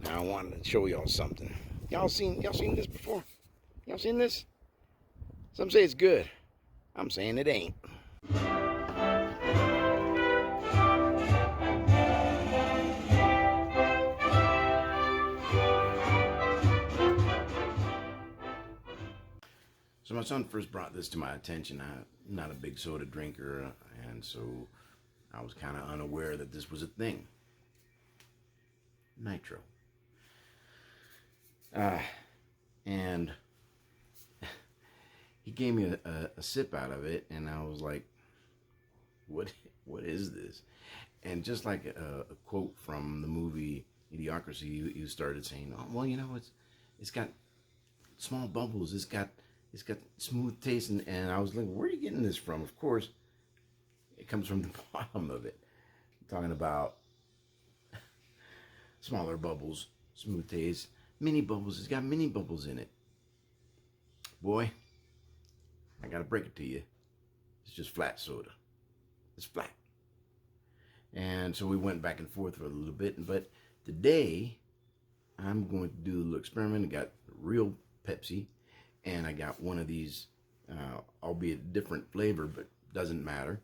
Now I wanted to show y'all something. Y'all seen this before? Y'all seen this? Some say it's good. I'm saying it ain't. So my son first brought this to my attention. I'm not a big soda drinker, and so I was kind of unaware that this was a thing. Nitro. And he gave me a sip out of it, and I was like, what is this? And just like a quote from the movie Idiocracy, you started saying, oh, well, you know, it's got small bubbles, it's got smooth taste, and I was like, where are you getting this from? Of course, it comes from the bottom of it. I'm talking about smaller bubbles, smooth taste, mini bubbles. It's got mini bubbles in it. Boy, I gotta break it to you. It's just flat soda. It's flat. And so we went back and forth for a little bit, but today I'm going to do a little experiment. I got real Pepsi, and I got one of these, albeit different flavor, but doesn't matter.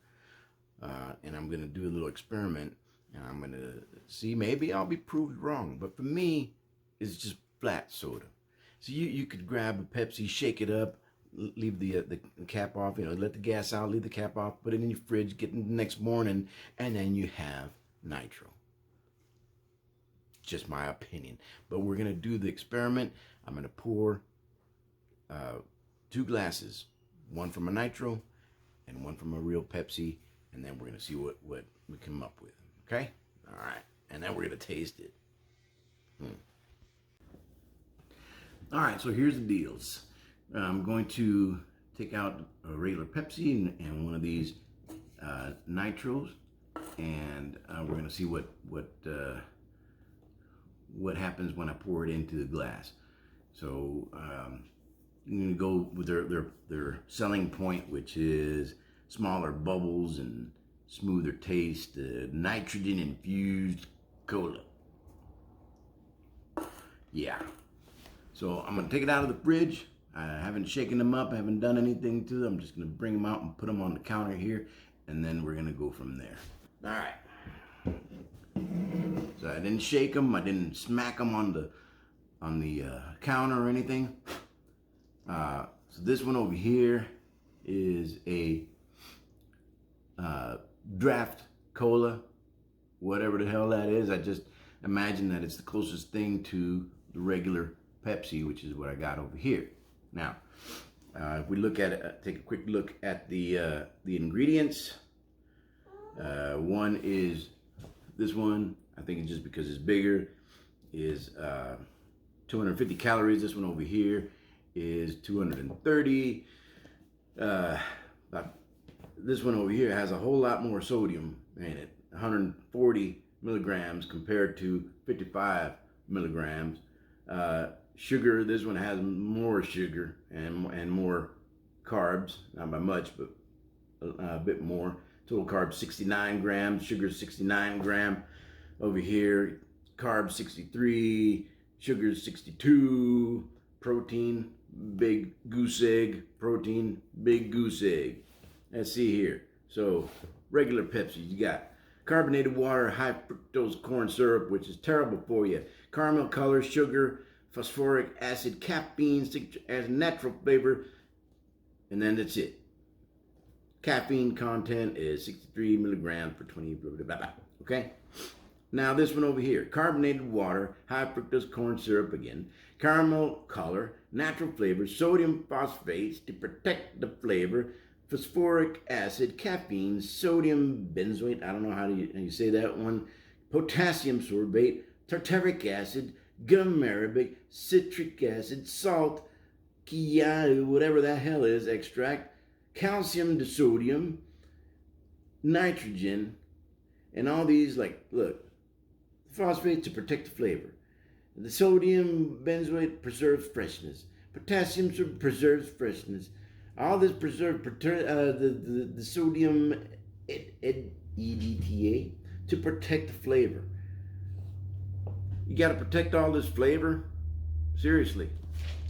And I'm going to do a little experiment, and I'm going to see, maybe I'll be proved wrong, but for me, it's just flat soda. So you could grab a Pepsi, shake it up, leave the cap off, you know, let the gas out, leave the cap off, put it in your fridge, get it the next morning, and then you have Nitro. Just my opinion. But we're going to do the experiment. I'm going to pour 2 glasses, one from a Nitro and one from a real Pepsi, and then we're going to see what we come up with. Okay? All right. And then we're going to taste it. All right, so here's the deals. I'm going to take out a regular Pepsi and one of these Nitros, and we're going to see what happens when I pour it into the glass. So I'm going to go with their selling point, which is smaller bubbles and smoother taste, nitrogen infused cola. Yeah. So I'm going to take it out of the fridge. I haven't shaken them up. I haven't done anything to them. I'm just going to bring them out and put them on the counter here, and then we're going to go from there. All right. So I didn't shake them. I didn't smack them on the counter or anything. So this one over here is a draft cola, whatever the hell that is. I just imagine that it's the closest thing to the regular Pepsi, which is what I got over here. Now, if we look at it, take a quick look at the ingredients. One is this one. I think it's just because it's bigger. Is 250 calories. This one over here is 230. This one over here has a whole lot more sodium in it. 140 milligrams compared to 55 milligrams. Sugar, this one has more sugar and more carbs, not by much, but a bit more. Total carbs 69 grams, sugar 69 gram. Over here, carbs 63, sugar 62, protein, big goose egg, protein, big goose egg. Let's see here. So, regular Pepsi, you got carbonated water, high fructose corn syrup, which is terrible for you. Caramel color, sugar, phosphoric acid, caffeine, citric acid, natural flavor, and then that's it. Caffeine content is 63 milligrams per 20, blah, blah, blah, blah. Okay? Now this one over here, carbonated water, high fructose corn syrup again, caramel color, natural flavor, sodium phosphates to protect the flavor, phosphoric acid, caffeine, sodium benzoate, I don't know how you say that one, potassium sorbate, tartaric acid, gum arabic, citric acid, salt, kia, whatever the hell is, extract, calcium disodium, nitrogen, and all these, like, look, phosphate to protect the flavor. The sodium benzoate preserves freshness. Potassium preserves freshness. All this preserves the sodium EDTA to protect the flavor. You got to protect all this flavor. Seriously.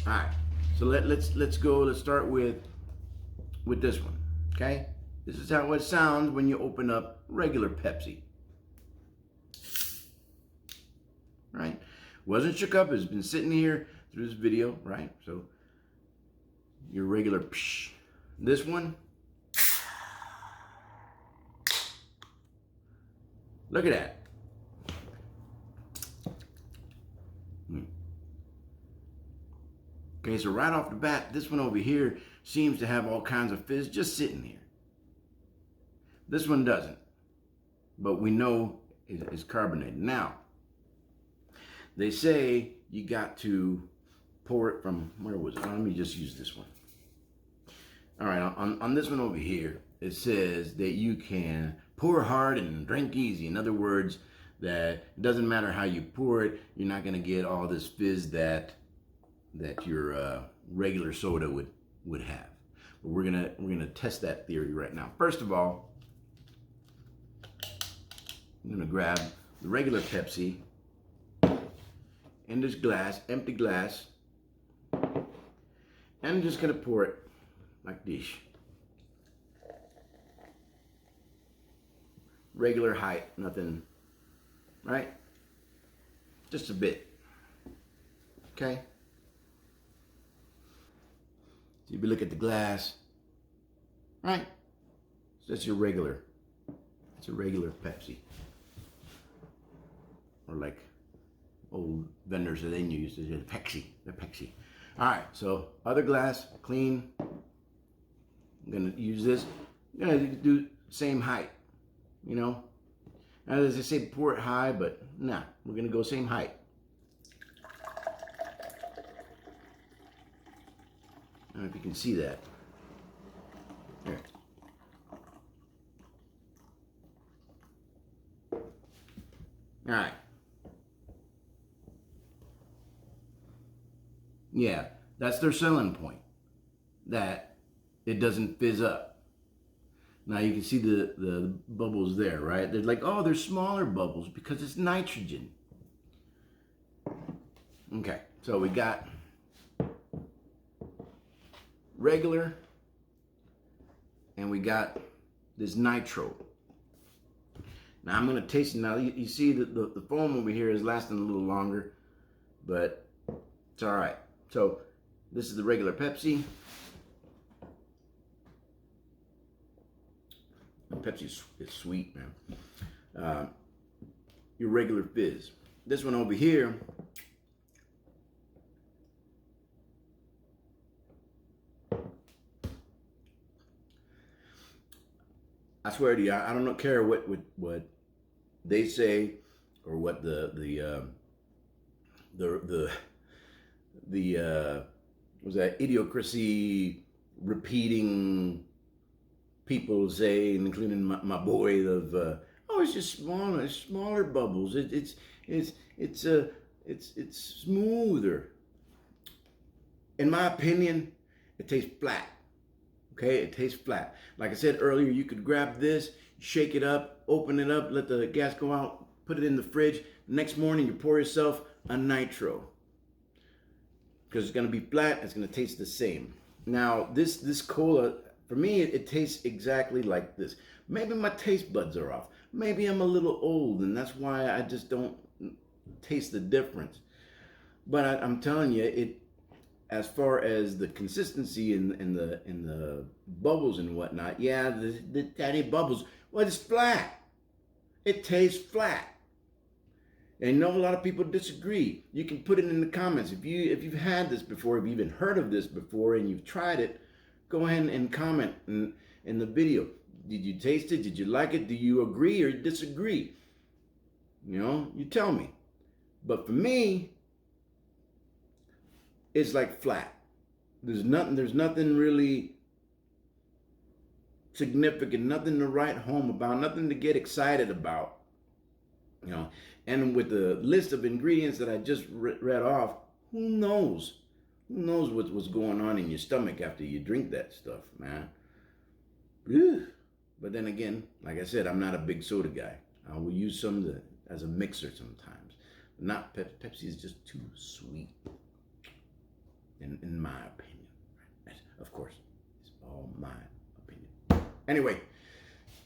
All right. So let's go. Let's start with this one. Okay. This is how it sounds when you open up regular Pepsi. Right. Wasn't shook up. It's been sitting here through this video. Right. So your regular. Psh. This one. Look at that. Okay, so right off the bat, this one over here seems to have all kinds of fizz just sitting here. This one doesn't, but we know it's carbonated. Now, they say you got to pour it from, where was it? Let me just use this one. All right, on this one over here, it says that you can pour hard and drink easy. In other words, that it doesn't matter how you pour it, you're not gonna get all this fizz that your regular soda would have. But we're gonna test that theory right now. First of all, I'm gonna grab the regular Pepsi in this glass, empty glass, and I'm just gonna pour it like this. Regular height, nothing, right? Just a bit, okay? So if you look at the glass, right? So that's your regular, it's a regular Pepsi. Or like old vendors that they use, they're Pepsi, they're Pepsi. All right, so other glass, clean. I'm gonna use this, I'm gonna do same height, you know? Now, as I say, pour it high, but nah, we're gonna go same height. I don't know if you can see that. Here. All right. Yeah, that's their selling point, that it doesn't fizz up. Now you can see the bubbles there, right? They're like, oh, they're smaller bubbles because it's nitrogen. Okay, so we got regular, and we got this nitro. Now I'm gonna taste it. Now you see that the foam over here is lasting a little longer, but it's all right. So this is the regular Pepsi. Pepsi is sweet, man. Your regular fizz. This one over here, I swear to you, I don't care what they say or what the was that idiocracy repeating people say, including my boy of oh, it's just smaller bubbles. It's smoother. In my opinion, it tastes flat. Okay, it tastes flat. Like I said earlier, you could grab this, shake it up, open it up, let the gas go out, put it in the fridge. Next morning, you pour yourself a nitro, because it's gonna be flat. It's gonna taste the same. Now, this cola, for me, it tastes exactly like this. Maybe my taste buds are off. Maybe I'm a little old, and that's why I just don't taste the difference. But I'm telling you, it, as far as the consistency and the bubbles and whatnot, yeah, the tiny bubbles, well, it's flat. It tastes flat. And I know a lot of people disagree. You can put it in the comments. If you've had this before, if you've even heard of this before and you've tried it, go ahead and comment in the video. Did you taste it? Did you like it? Do you agree or disagree? You know, you tell me. But for me, it's like flat. There's nothing really significant, nothing to write home about, nothing to get excited about. You know, and with the list of ingredients that I just read off, who knows? Who knows what's going on in your stomach after you drink that stuff, man? Ugh. But then again, like I said, I'm not a big soda guy. I will use some as a mixer sometimes. Not Pepsi. Pepsi is just too sweet, in my opinion. Of course, it's all my opinion. Anyway,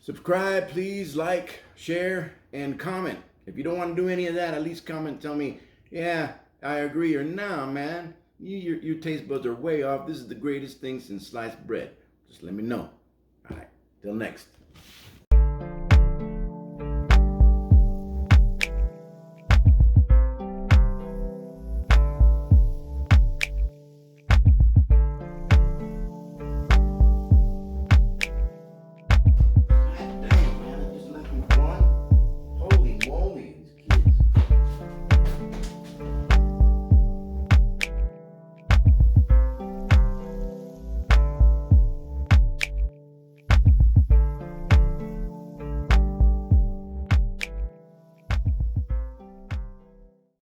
subscribe, please, like, share, and comment. If you don't want to do any of that, at least comment and tell me, yeah, I agree, or nah, man, your taste buds are way off. This is the greatest thing since sliced bread. Just let me know. All right, till next.